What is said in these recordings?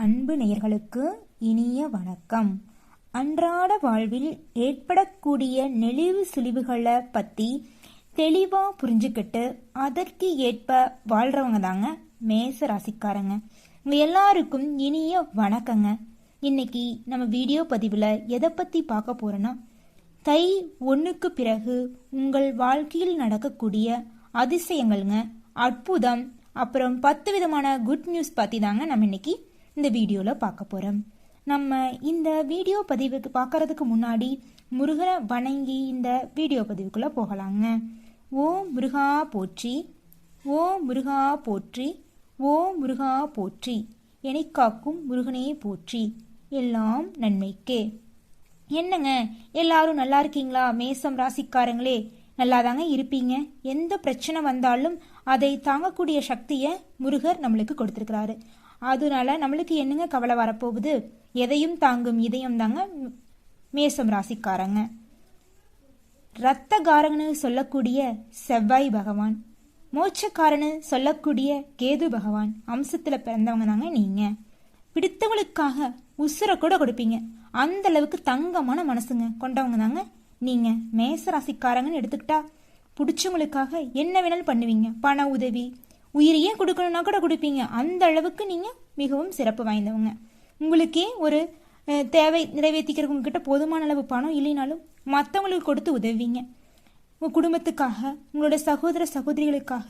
அன்பு நேயர்களுக்கு இனிய வணக்கம். அன்றாட வாழ்வில் ஏற்படக்கூடிய நெளிவு சுழிவுகளை பற்றி தெளிவாக புரிஞ்சுக்கிட்டு அதற்கு ஏற்ப வாழ்கிறவங்க தாங்க மேச ராசிக்காரங்க. உங்க எல்லாருக்கும் இனிய வணக்கங்க. இன்னைக்கு நம்ம வீடியோ பதிவில் எதை பற்றி பார்க்க போகிறோன்னா, தை 1க்கு பிறகு உங்கள் வாழ்க்கையில் நடக்கக்கூடிய அதிசயங்கள்ங்க, அற்புதம், அப்புறம் 10 விதமான குட் நியூஸ் பற்றி தாங்க நம்ம இன்னைக்கு இந்த வீடியோவில் பார்க்க போகிறோம். நம்ம இந்த வீடியோ பதிவுக்கு பார்க்கறதுக்கு முன்னாடி முருகனை வணங்கி இந்த வீடியோ பதிவுக்குள்ளே போகலாங்க. ஓ முருகா போற்றி, ஓ முருகா போற்றி, ஓ முருகா போற்றி, என்னை காக்கும் முருகனே போற்றி, எல்லாம் நன்மைக்கே. என்னங்க எல்லாரும் நல்லா இருக்கீங்களா? மேசம் ராசிக்காரங்களே நல்லா தாங்க இருப்பீங்க. எந்த பிரச்சனை வந்தாலும் அதை தாங்கக்கூடிய சக்தியை முருகர் நம்மளுக்கு கொடுத்துருக்கிறாரு. அதனால நம்மளுக்கு என்னங்க கவலை வரப்போகுது? எதையும் தாங்கும் இதயம் தாங்க மேசம் ராசிக்காரங்க. இரத்தகாரன்னு சொல்லக்கூடிய செவ்வாய் பகவான், மோட்சக்காரன்னு சொல்லக்கூடிய கேது பகவான் அம்சத்தில் பிறந்தவங்க தாங்க நீங்க. பிடித்தவங்களுக்காக உசுரை கூட கொடுப்பீங்க. அந்த அளவுக்கு தங்கமான மனசுங்க கொண்டவங்க தாங்க நீங்க. மேச ராசிக்காரங்கன்னு எடுத்துக்கிட்டா பிடிச்சவங்களுக்காக என்ன வேணாலும் பண்ணுவீங்க. பண உதவி, உயிரையே கொடுக்கணும்னா கூட கொடுப்பீங்க. அந்த அளவுக்கு நீங்க மிகவும் சிறப்பு வாய்ந்தவங்க. உங்களுக்கே ஒரு தேவை நிறைவேற்றிக்கிறதுக்கு உங்ககிட்ட போதுமான அளவு பணம் இல்லைனாலும் மற்றவங்களுக்கு கொடுத்து உதவிங்க. உங்கள் குடும்பத்துக்காக, உங்களோட சகோதர சகோதரிகளுக்காக,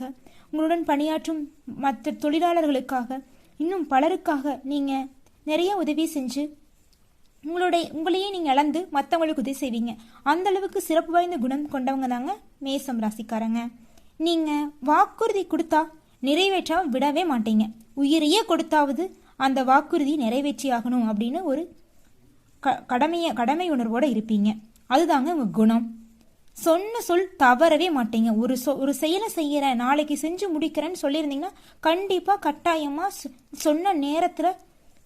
உங்களுடன் பணியாற்றும் மற்ற தொழிலாளர்களுக்காக, இன்னும் பலருக்காக நீங்கள் நிறைய உதவி செஞ்சு உங்களையே நீங்கள் இழந்து மற்றவங்களுக்கு உதவி செய்வீங்க. அந்த அளவுக்கு சிறப்பு வாய்ந்த குணம் கொண்டவங்க தாங்க மேசம் ராசிக்காரங்க. நீங்கள் வாக்குறுதி கொடுத்தா நிறைவேற்றாம விடவே மாட்டீங்க. உயிரையே கொடுத்தாவது அந்த வாக்குறுதி நிறைவேற்றி ஆகணும் அப்படின்னு ஒரு கடமை உணர்வோடு இருப்பீங்க. அதுதாங்க உங்கள் குணம். சொன்ன சொல் தவறவே மாட்டீங்க. ஒரு செயலை செய்யறேன், நாளைக்கு செஞ்சு முடிக்கிறேன்னு சொல்லியிருந்தீங்கன்னா கண்டிப்பாக கட்டாயமாக சொன்ன நேரத்தில்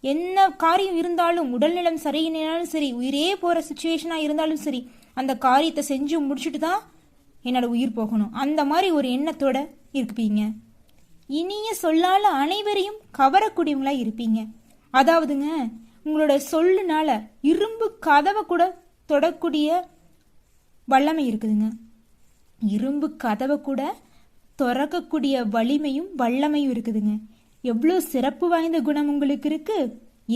என்ன காரியம் இருந்தாலும், உடல்நலம் சரியினாலும் சரி, உயிரே போகிற சுச்சுவேஷனாக இருந்தாலும் சரி, அந்த காரியத்தை செஞ்சு முடிச்சுட்டு தான் என்னோட உயிர் போகணும். அந்த மாதிரி ஒரு எண்ணத்தோட இருப்பீங்க. இனிய சொல்லால அனைவரையும் கவரக்கூடியவங்களா இருப்பீங்க. அதாவதுங்க, உங்களோட சொல்லுனால இரும்பு கதவை கூட தொடக்கூடிய வல்லமை இருக்குதுங்க. இரும்பு கதவை கூட திறக்கக்கூடிய வலிமையும் வல்லமையும் இருக்குதுங்க. எவ்வளோ சிறப்பு வாய்ந்த குணம் உங்களுக்கு இருக்கு.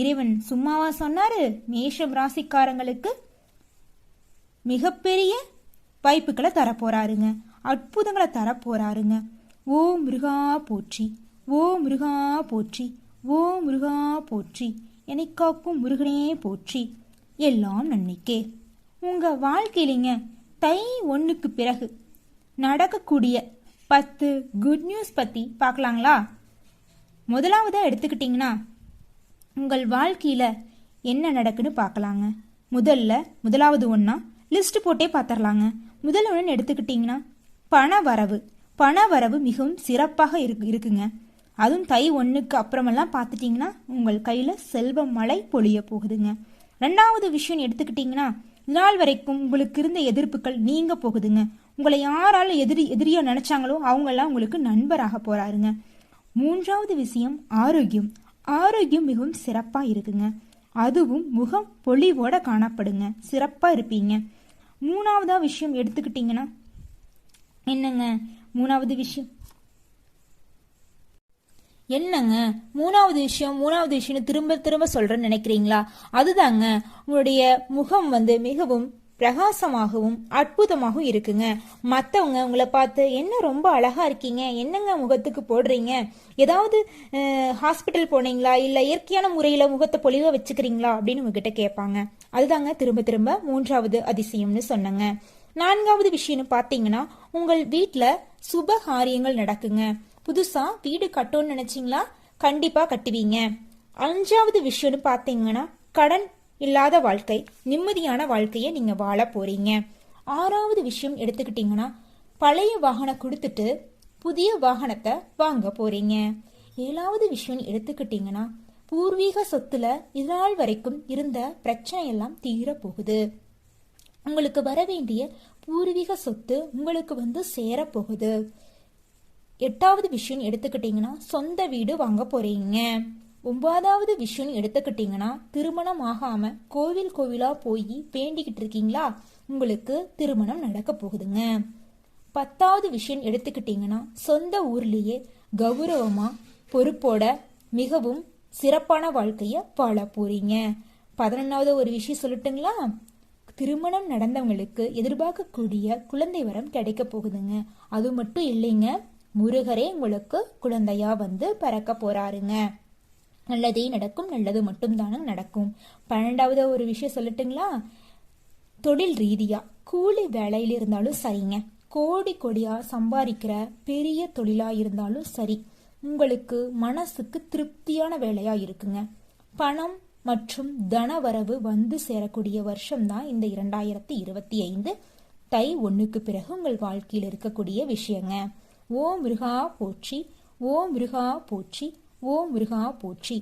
இறைவன் சும்மாவா சொன்னாரு? மேஷம் ராசிக்காரங்களுக்கு மிகப்பெரிய வாய்ப்புகளை தரப்போறாருங்க, அற்புதங்களை தரப்போறாருங்க. ஓ முருகா போற்றி, ஓ முருகா போற்றி, ஓ முருகா போற்றி, என்னை காக்கும் முருகனே போற்றி, எல்லாம் நன்மைக்கே. உங்க வாழ்க்கையிலிங்க தை 1க்கு பிறகு நடக்கக்கூடிய 10 குட் நியூஸ் பத்தி பார்க்கலாங்களா? முதலாவதா எடுத்துக்கிட்டிங்கன்னா, உங்கள் வாழ்க்கையில என்ன நடக்குன்னு பார்க்கலாங்க. முதலாவது ஒன்றா லிஸ்ட் போட்டே பார்த்துடலாங்க. முதல் ஒன்று எடுத்துக்கிட்டிங்கன்னா, பண வரவு மிகவும் சிறப்பாக இருக்குங்க. அதுவும் தை 1க்கு அப்புறமெல்லாம் பார்த்துட்டிங்கன்னா உங்கள் கையில் செல்வ மழை பொழிய போகுதுங்க. ரெண்டாவது விஷயம் எடுத்துக்கிட்டிங்கன்னா, நாள் வரைக்கும் உங்களுக்கு இருந்த எதிர்ப்புகள் நீங்க போகுதுங்க. உங்களை யாராலும் எதிரியா நினைச்சாங்களோ அவங்கெல்லாம் உங்களுக்கு நண்பராக போறாருங்க. மூன்றாவது விஷயம் ஆரோக்கியம் மிகவும் சிறப்பாக இருக்குங்க. அதுவும் முகம் பொலிவோட காணப்படுங்க. சிறப்பாக இருப்பீங்க. மூணாவதா விஷயம் எடுத்துக்கிட்டிங்கன்னா என்னங்க? மூணாவது விஷயம் திரும்ப திரும்ப சொல்றேன்னு நினைக்கிறீங்களா? அதுதாங்க, உங்களுடைய முகம் மிகவும் பிரகாசமாகவும் அற்புதமாகவும் இருக்குங்க. மற்றவங்க உங்களை பார்த்து என்ன ரொம்ப அழகா இருக்கீங்க, என்னங்க முகத்துக்கு போடுறீங்க, ஏதாவது ஹாஸ்பிட்டல் போனீங்களா, இல்லை இயற்கையான முறையில் முகத்தை பொலிவா வச்சுக்கிறீங்களா அப்படின்னு உங்ககிட்ட கேட்பாங்க. அதுதாங்க திரும்ப திரும்ப மூன்றாவது அதிசயம்னு சொன்னங்க. நான்காவது விஷயம்னு பார்த்தீங்கன்னா, உங்கள் வீட்டில் சுப காரியங்கள் நடக்குங்க. புதுசா வீடு கட்டணும்னு நினைச்சீங்களா? கண்டிப்பா கட்டுவீங்க. அஞ்சாவது விஷயம்னு பார்த்தீங்கன்னா, கடன் இல்லாத வாழ்க்கை, நிம்மதியான வாழ்க்கையை நீங்க வாழ போறீங்க. ஆறாவது விஷயம் எடுத்துக்கிட்டீங்கன்னா, பழைய வாகனம் கொடுத்துட்டு புதிய வாகனத்தை வாங்க போறீங்க. ஏழாவது விஷயம் எடுத்துக்கிட்டீங்கன்னா, பூர்வீக சொத்துல இதனால் வரைக்கும் இருந்த பிரச்சனை எல்லாம் தீர போகுது. உங்களுக்கு வர வேண்டிய பூர்வீக சொத்து உங்களுக்கு சேரப்போகுது. எட்டாவது விஷயம் எடுத்துக்கிட்டீங்கன்னா, சொந்த வீடு வாங்க போறீங்க. 9வது விஷயம் எடுத்துக்கிட்டீங்கன்னா, திருமணம் ஆகாம கோவில் கோவிலா போய் வேண்டிக்கிட்டு இருக்கீங்களா, உங்களுக்கு திருமணம் நடக்க போகுதுங்க. 10வது விஷயம் எடுத்துக்கிட்டீங்கன்னா, சொந்த ஊர்லயே கௌரவமா பொறுப்போட மிகவும் சிறப்பான வாழ்க்கைய வாழ போறீங்க. 11வது ஒரு விஷயம் சொல்லட்டுங்களா, திருமணம் நடந்தவங்களுக்கு எதிர்பார்க்கக்கூடிய குழந்தை வரம் கிடைக்க போகுதுங்க. அது மட்டும் இல்லைங்க, முருகரே உங்களுக்கு குழந்தையா வந்து பிறக்க போறாருங்க. நல்லதே நடக்கும், நல்லது மட்டும் தானே நடக்கும். 12வது ஒரு விஷயம் சொல்லட்டுங்களா, தொழில் ரீதியா கூலி வேலையில இருந்தாலும் சரிங்க, கோடி கோடியா சம்பாதிக்கிற பெரிய தொழிலா இருந்தாலும் சரி, உங்களுக்கு மனசுக்கு திருப்தியான வேலையா இருக்குங்க. பணம் மற்றும் தனவரவு வந்து சேரக்கூடிய வருஷம் தான் இந்த 2025 தை 1க்கு பிறகு உங்கள் வாழ்க்கையில் இருக்கக்கூடிய விஷயங்க. ஓ முருகா போற்றி, ஓ முருகா போற்றி, ஓ முருகா போற்றி,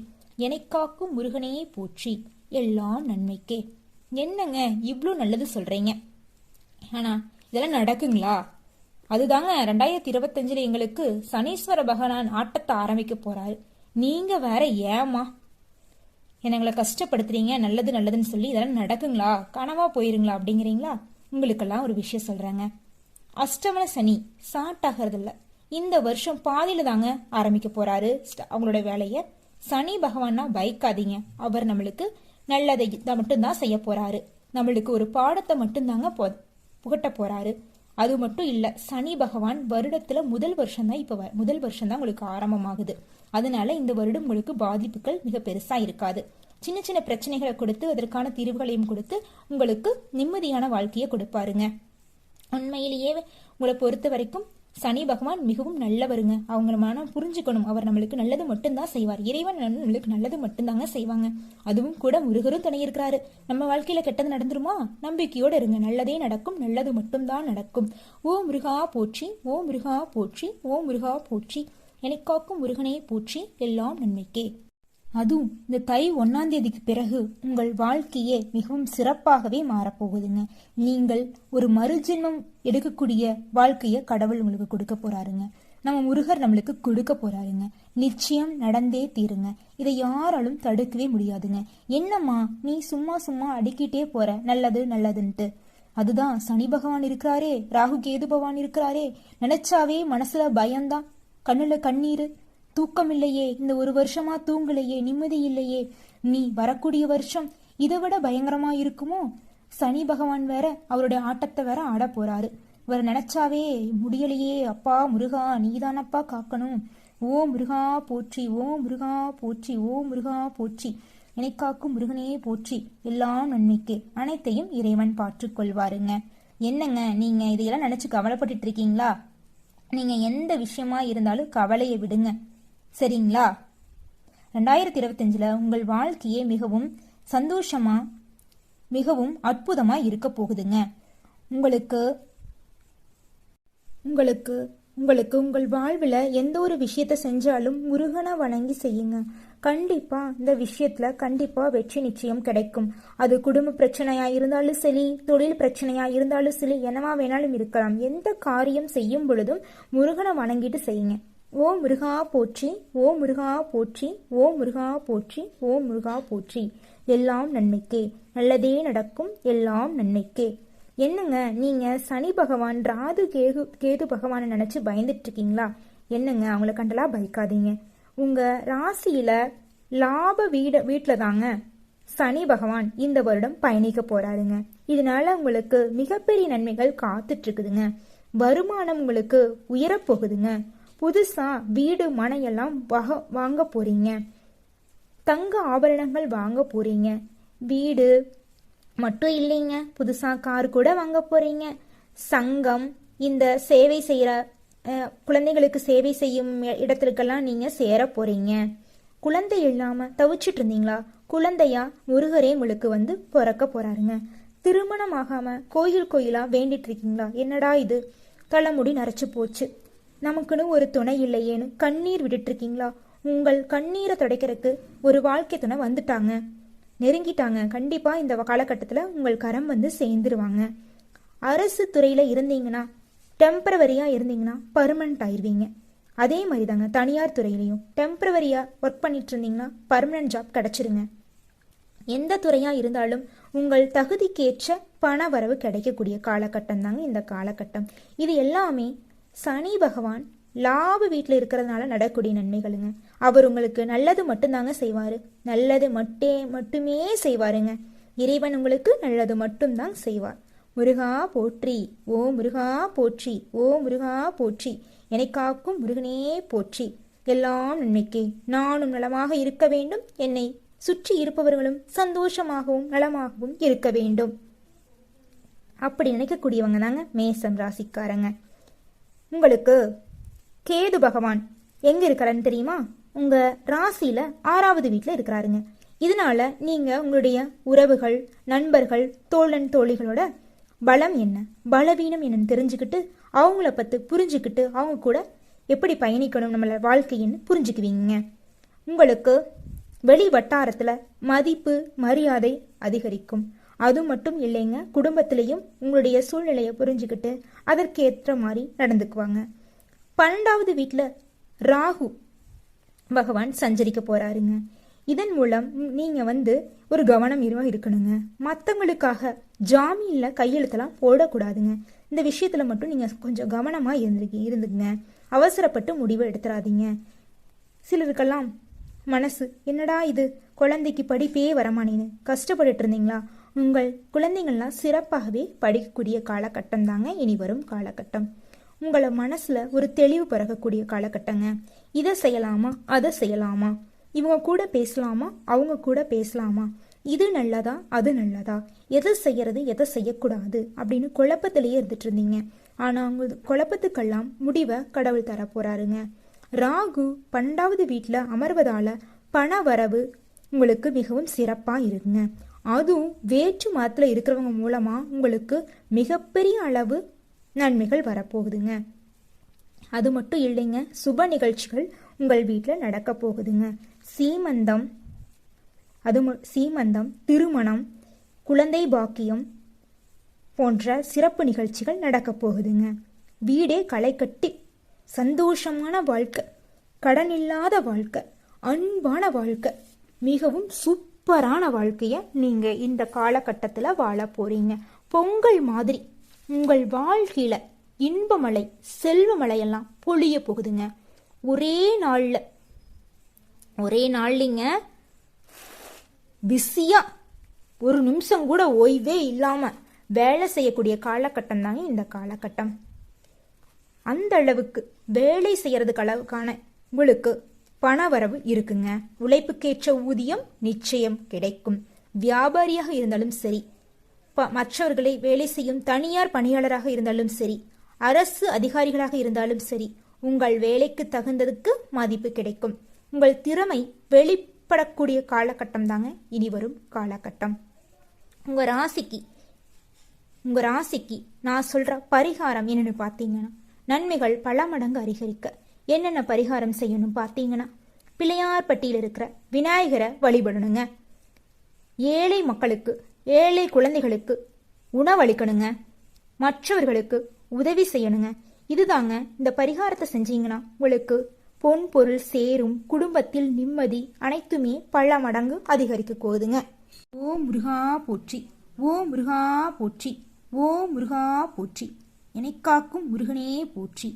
எனக்காக்கும் முருகனே போற்றி, எல்லாம் நன்மைக்கே. என்னங்க இவ்வளோ நல்லது சொல்றீங்க, ஆனா இதெல்லாம் நடக்குங்களா? அதுதாங்க 2025 எங்களுக்கு சனீஸ்வர பகவான் ஆட்டத்தை ஆரம்பிக்க போறாரு. நீங்க வேற ஏமா எங்களை கஷ்டப்படுத்துறீங்க, நல்லது நல்லதுன்னு சொல்லி இதெல்லாம் நடக்குங்களா, கனவா போயிருங்களா அப்படிங்கிறீங்களா? உங்களுக்கெல்லாம் ஒரு விஷயம் சொல்றேங்க, அஷ்டமன சனி ஸ்டார்ட் ஆகிறது இல்ல, இந்த வருஷம் பாதியில தாங்க ஆரம்பிக்க போறாரு அவங்களோட வேலைய. சனி பகவான்னா பயக்காதீங்க, அவர் நம்மளுக்கு நல்லதை மட்டும்தான் செய்ய போறாரு, நம்மளுக்கு ஒரு பாடத்தை மட்டும்தாங்க புகட்ட போறாரு. அது மட்டும் இல்ல, சனி பகவான் வருடத்துல முதல் வருஷம் தான் உங்களுக்கு ஆரம்பமாகுது. அதனால இந்த வருடம் உங்களுக்கு பாதிப்புகள் மிக பெருசா இருக்காது. சின்ன சின்ன பிரச்சனைகளை கொடுத்து அதற்கான தீர்வுகளையும் கொடுத்து உங்களுக்கு நிம்மதியான வாழ்க்கையை கொடுப்பாருங்க. உண்மையிலேயே உங்களை பொறுத்த வரைக்கும் சனி பகவான் மிகவும் நல்லவருங்க. அவங்கள மனம் புரிஞ்சுக்கணும், அவர் நம்மளுக்கு நல்லது மட்டும்தான் செய்வார். இறைவன் நம்மளுக்கு நல்லது மட்டும்தாங்க செய்வாங்க. அதுவும் கூட முருகரும் துணை இருக்கிறாரு. நம்ம வாழ்க்கையில கெட்டது நடந்துருமா, நம்பிக்கையோடு இருங்க, நல்லதே நடக்கும், நல்லது மட்டும்தான் நடக்கும். ஓ முருகா போற்றி, ஓ முருகா போற்றி, ஓ முருகா போற்றி, எனக்காக்கும் முருகனே போற்றி, எல்லாம் நன்மைக்கே. அதுவும் இந்த தை 1ஆம் தேதிக்கு பிறகு உங்கள் வாழ்க்கையே மிகவும் சிறப்பாகவே மாறப்போகுதுங்க. நீங்கள் ஒரு மறுஜென்மம் எடுக்கக்கூடிய வாழ்க்கைய கடவுள் உங்களுக்கு கொடுக்க போறாருங்க. நம்ம முருகர் நம்மளுக்கு கொடுக்க போறாருங்க. நிச்சயம் நடந்தே தீருங்க. இதை யாராலும் தடுக்கவே முடியாதுங்க. என்னம்மா நீ சும்மா சும்மா அடிக்கிட்டே போற நல்லது நல்லதுன்ட்டு, அதுதான் சனி பகவான் இருக்கிறாரே, ராகு கேது பகவான் இருக்கிறாரே, நினைச்சாவே மனசுல பயம்தான், கண்ணுல கண்ணீரு, தூக்கம் இல்லையே, இந்த ஒரு வருஷமா தூங்கலையே, நிம்மதி இல்லையே, நீ வரக்கூடிய வருஷம் இதை விட பயங்கரமா இருக்குமோ. சனி பகவான் வேற அவருடைய ஆட்டத்தை வேற ஆட போறாரு. இவர் நினைச்சாவே முடியலையே, அப்பா முருகா நீதானப்பா காக்கணும். ஓ முருகா போற்றி, ஓ முருகா போற்றி, ஓ முருகா போற்றி, எனக்காக்கும் முருகனே போற்றி, எல்லாம் நன்மைக்கே. அனைத்தையும் இறைவன் பார்த்துக் கொள்வாருங்க. என்னங்க நீங்க இதையெல்லாம் நினைச்சு கவலைப்பட்டுட்டு இருக்கீங்களா? நீங்க எந்த விஷயமா இருந்தாலும் கவலையை விடுங்க, சரிங்களா? 2025 உங்கள் வாழ்க்கையே மிகவும் சந்தோஷமா மிகவும் அற்புதமா இருக்க போகுதுங்க. உங்களுக்கு உங்களுக்கு உங்களுக்கு உங்கள் வாழ்வில் எந்த ஒரு விஷயத்த செஞ்சாலும் முருகனை வணங்கி செய்யுங்க. கண்டிப்பா இந்த விஷயத்துல கண்டிப்பா வெற்றி நிச்சயம் கிடைக்கும். அது குடும்ப பிரச்சனையா இருந்தாலும் சரி, தொழில் பிரச்சனையா இருந்தாலும் சரி, என்னவா வேணாலும் இருக்கலாம். எந்த காரியம் செய்யும் பொழுதும் முருகனை வணங்கிட்டு செய்யுங்க. ஓ முருகா போற்றி, ஓ முருகா போற்றி, ஓ முருகா போற்றி, ஓ முருகா போற்றி, எல்லாம் நன்மைக்கே. நல்லதே நடக்கும், எல்லாம் நன்மைக்கே. என்னங்க நீங்க சனி பகவான் ராகு கேது பகவானை நினைச்சு பயந்துட்டு இருக்கீங்களா? என்னங்க அவங்கள கண்டலா பயக்காதீங்க. உங்க ராசியில லாப வீட்டுல தாங்க சனி பகவான் இந்த வருடம் பயணிக்க போறாருங்க. இதனால உங்களுக்கு மிகப்பெரிய நன்மைகள் காத்துட்டு இருக்குதுங்க. வருமானம் உங்களுக்கு உயரப்போகுதுங்க. புதுசா வீடு மனையெல்லாம் வாங்க போறீங்க. தங்க ஆபரணங்கள் வாங்க போறீங்க. வீடு மட்டும் இல்லைங்க, புதுசா கார் கூட வாங்க போறீங்க. சங்கம், இந்த சேவை செய்யற குழந்தைகளுக்கு சேவை செய்யும் இடத்திற்கெல்லாம் நீங்க சேர போறீங்க. குழந்தை இல்லாம தவிச்சிட்டு இருந்தீங்களா? குழந்தையா முருகரே உங்களுக்கு வந்து பிறக்க போறாருங்க. திருமணம் ஆகாம கோயிலா வேண்டிட்டு இருக்கீங்களா? என்னடா இது தலைமுடி நரைச்சு போச்சு, நமக்குன்னு ஒரு துணை இல்லையேன்னு கண்ணீர் விட்டுட்டு இருக்கீங்களா? உங்கள் கண்ணீரை துடைக்கிறதுக்கு ஒரு வாழ்க்கை துணை வந்துட்டாங்க, நெருங்கிட்டாங்க. கண்டிப்பா இந்த காலகட்டத்தில் உங்கள் கரம் வந்து சேர்ந்துருவாங்க. அரசு துறையில இருந்தீங்கன்னா, டெம்பரவரியா இருந்தீங்கன்னா பர்மனண்ட் ஆயிருவீங்க. அதே மாதிரி தாங்க தனியார் துறையிலையும் டெம்பரவரியா ஒர்க் பண்ணிட்டு இருந்தீங்கன்னா பர்மனன்ட் ஜாப் கிடைச்சிருங்க. எந்த துறையா இருந்தாலும் உங்கள் தகுதிக்கேற்ற பண வரவு கிடைக்கக்கூடிய காலகட்டம் தாங்க இந்த காலகட்டம். இது எல்லாமே சனி பகவான் லாப வீட்டில் இருக்கிறதுனால நடக்கக்கூடிய நன்மைகளுங்க. அவர் உங்களுக்கு நல்லது மட்டும்தாங்க செய்வாரு, நல்லது மட்டுமே செய்வாருங்க. இறைவன் உங்களுக்கு நல்லது மட்டும்தான் செய்வார். முருகா போற்றி, ஓ முருகா போற்றி, ஓ முருகா போற்றி, என்னை காக்கும் முருகனே போற்றி. எல்லாம் நன்மைக்கே. நானும் நலமாக இருக்க வேண்டும், என்னை சுற்றி இருப்பவர்களும் சந்தோஷமாகவும் நலமாகவும் இருக்க வேண்டும். அப்படி நினைக்கக்கூடியவங்க தாங்க மேசம் ராசிக்காரங்க. உங்களுக்கு கேது பகவான் எங்க இருக்கிறாருன்னு தெரியுமா? உங்க ராசியில 6வது வீட்டுல இருக்கிறாருங்க. இதனால நீங்க உங்களுடைய உறவுகள், நண்பர்கள், தோழன் தோழிகளோட பலம் என்ன, பலவீனம் என்னன்னு தெரிஞ்சுக்கிட்டு அவங்கள பத்தி புரிஞ்சுக்கிட்டு அவங்க கூட எப்படி பயணிக்கணும் நம்மள வாழ்க்கைன்னு புரிஞ்சுக்குவீங்க. உங்களுக்கு வெளி வட்டாரத்துல மதிப்பு மரியாதை அதிகரிக்கும். அது மட்டும் இல்லைங்க, குடும்பத்திலையும் உங்களுடைய சூழ்நிலையை புரிஞ்சுக்கிட்டு அதற்கேற்ற மாதிரி நடந்துக்குவாங்க. 12வது வீட்டுல ராகு பகவான் சஞ்சரிக்க போறாருங்க. இதன் மூலம் நீங்க ஒரு கவனம் இருக்கணுங்க. மற்றவங்களுக்காக ஜாமீன்ல கையெழுத்தெல்லாம் போடக்கூடாதுங்க. இந்த விஷயத்துல மட்டும் நீங்க கொஞ்சம் கவனமா இருந்துக்குங்க. அவசரப்பட்டு முடிவு எடுத்துறாதீங்க. சிலருக்கெல்லாம் மனசு என்னடா இது, குழந்தைக்கு படிப்பே வரமானேன்னு கஷ்டப்பட்டுட்டு இருந்தீங்களா? உங்கள் குழந்தைங்கள்லாம் சிறப்பாகவே படிக்கக்கூடிய காலகட்டம் தாங்க இனி வரும் காலகட்டம். உங்களை மனசுல ஒரு தெளிவு பிறக்கக்கூடிய காலகட்டங்க. இதை செய்யலாமா, அதை செய்யலாமா, இவங்க கூட பேசலாமா, அவங்க கூட பேசலாமா, இது நல்லதா அது நல்லதா, எதை செய்யறது எதை செய்யக்கூடாது அப்படின்னு குழப்பத்திலேயே இருந்துட்டு இருந்தீங்க. ஆனா உங்க குழப்பத்துக்கெல்லாம் முடிவை கடவுள் தர போறாருங்க. ராகு 12வது வீட்டுல அமர்வதால பண வரவு உங்களுக்கு மிகவும் சிறப்பா இருக்குங்க. அதுவும் வேற்று மதத்துல இருக்கிறவங்க மூலமா உங்களுக்கு மிகப்பெரிய அளவு நன்மைகள் வரப்போகுதுங்க. அது மட்டும் இல்லைங்க, சுப நிகழ்ச்சிகள் உங்கள் வீட்டில் நடக்க போகுதுங்க. சீமந்தம், திருமணம், குழந்தை பாக்கியம் போன்ற சிறப்பு நிகழ்ச்சிகள் நடக்க போகுதுங்க. வீடே களை கட்டி சந்தோஷமான வாழ்க்கை, கடன் இல்லாத வாழ்க்கை, அன்பான வாழ்க்கை, மிகவும் சூப்பரான வாழ்க்கைய நீங்க இந்த காலகட்டத்தில் வாழ போறீங்க. பொங்கல் மாதிரி உங்கள் வாழ்க்கையில இன்பமலை செல்வமலையெல்லாம் பொழிய போகுதுங்க. ஒரே நாள்லிங்க பிஸியா ஒரு நிமிஷம் கூட ஓய்வே இல்லாம வேலை செய்யக்கூடிய காலகட்டம் தாங்க இந்த காலகட்டம். அந்த அளவுக்கு வேலை செய்யறதுக்கு அளவுக்கான உங்களுக்கு பண வரவு இருக்குங்க. உழைப்புக்கேற்ற ஊதியம் நிச்சயம் கிடைக்கும். வியாபாரியாக இருந்தாலும் சரி, மற்றவர்களை வேலை செய்யும் தனியார் பணியாளராக இருந்தாலும் சரி, அரசு அதிகாரிகளாக இருந்தாலும் சரி, உங்கள் வேலைக்கு தகுந்ததுக்கு மதிப்பு கிடைக்கும். உங்கள் திறமை வெளிப்படக்கூடிய காலகட்டம் தாங்க இனி வரும் காலகட்டம். உங்க ராசிக்கு நான் சொல்ற பரிகாரம் என்னன்னு பார்த்தீங்கன்னா, நன்மைகள் பல மடங்கு அதிகரிக்க என்னென்ன பரிகாரம் செய்யணும் பார்த்தீங்கன்னா, பிள்ளையார்பட்டியில் இருக்கிற விநாயகரை வழிபடணுங்க. ஏழை மக்களுக்கு, ஏழை குழந்தைகளுக்கு உணவளிக்கணுங்க. மற்றவர்களுக்கு உதவி செய்யணுங்க. இதுதாங்க. இந்த பரிகாரத்தை செஞ்சீங்கன்னா உங்களுக்கு பொன் பொருள் சேரும், குடும்பத்தில் நிம்மதி அனைத்துமே பல மடங்கு அதிகரிக்க போகுதுங்க. ஓ முருகா போற்றி, ஓ முருகா போற்றி, ஓ முருகா போற்றி, என்னை காக்கும் முருகனே போற்றி.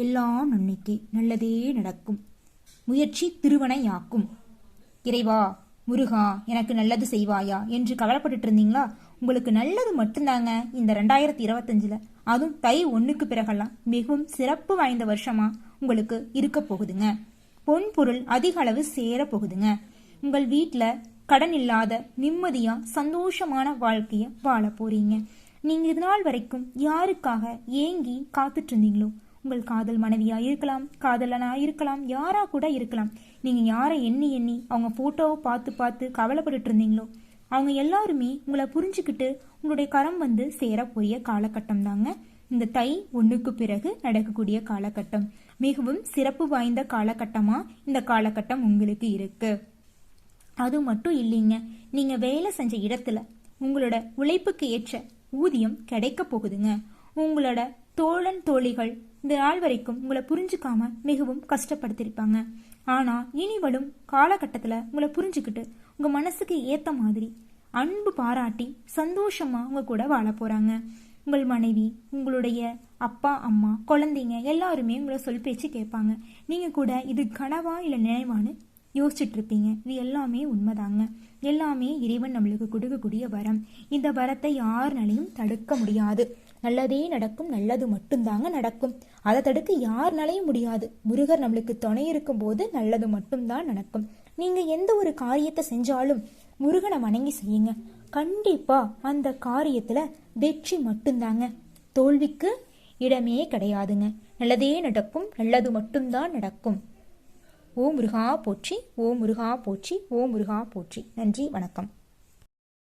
எல்லாம் நன்மைக்கே, நல்லதே நடக்கும், முயற்சி திருவனையாக்கும். இறைவா முருகா எனக்கு நல்லது செய்வாயா என்று கவலைப்பட்டுட்டு இருந்தீங்களா? உங்களுக்கு நல்லது மட்டும்தாங்க இந்த 2025 அதுவும் தை 1க்கு பிறகெல்லாம் மிகவும் சிறப்பு வாய்ந்த வருஷமா உங்களுக்கு இருக்க போகுதுங்க. பொன் பொருள் அதிக அளவு சேர போகுதுங்க. உங்கள் வீட்டுல கடன் இல்லாத நிம்மதியா சந்தோஷமான வாழ்க்கைய வாழ போறீங்க. நீங்க இது நாள் வரைக்கும் யாருக்காக ஏங்கி காத்துட்டு இருந்தீங்களோ, உங்கள் காதல் மனைவியா இருக்கலாம், காதலனா இருக்கலாம், யாரா கூட இருக்கலாம், நீங்க யாரை எண்ணி அவங்க போட்டோவை பார்த்து கவலைப்பட்டுட்டு இருந்தீங்களோ, அவங்க எல்லாருமே உங்களை புரிஞ்சுக்கிட்டு உங்களுடைய கரம் சேரக்கூடிய காலகட்டம் தாங்க இந்த தை 1க்கு பிறகு நடக்கக்கூடிய காலகட்டம். மிகவும் சிறப்பு வாய்ந்த காலகட்டமா இந்த காலகட்டம் உங்களுக்கு இருக்கு. அது மட்டும் இல்லைங்க, நீங்க வேலை செஞ்ச இடத்துல உங்களோட உழைப்புக்கு ஏற்ற ஊதியம் கிடைக்க போகுதுங்க. உங்களோட தோழன் தோழிகள் இந்த நாள் வரைக்கும் உங்களை புரிஞ்சுக்காம மிகவும் கஷ்டப்படுத்திருப்பாங்க. ஆனா இனி வரும் காலகட்டத்துல உங்களை புரிஞ்சுக்கிட்டு உங்க மனசுக்கு ஏத்த மாதிரி அன்பு பாராட்டி சந்தோஷமா உங்க கூட வாழ போறாங்க. உங்கள் மனைவி, உங்களுடைய அப்பா அம்மா, குழந்தைங்க எல்லாருமே உங்களை சொல் பேச்சு கேட்பாங்க. நீங்க கூட இது கனவா இல்ல நினைவான்னு யோசிச்சுட்டு இருப்பீங்க. இது எல்லாமே உண்மைதாங்க. எல்லாமே இறைவன் நம்மளுக்கு கொடுக்கக்கூடிய வரம். இந்த வரத்தை யாருனாலையும் தடுக்க முடியாது. நல்லதே நடக்கும், நல்லது மட்டும்தாங்க நடக்கும். அதை தடுக்க யாருனாலையும் முடியாது. முருகர் நம்மளுக்கு துணை இருக்கும் போது நல்லது மட்டும்தான் நடக்கும். நீங்க எந்த ஒரு காரியத்தை செஞ்சாலும் முருகனை வணங்கி செய்யுங்க. கண்டிப்பா அந்த காரியத்துல வெற்றி மட்டும்தாங்க. தோல்விக்கு இடமே கிடையாதுங்க. நல்லதே நடக்கும், நல்லது மட்டும்தான் நடக்கும். ஓம் முருகா போற்றி, ஓம் முருகா போற்றி, ஓம் முருகா போற்றி. நன்றி, வணக்கம்.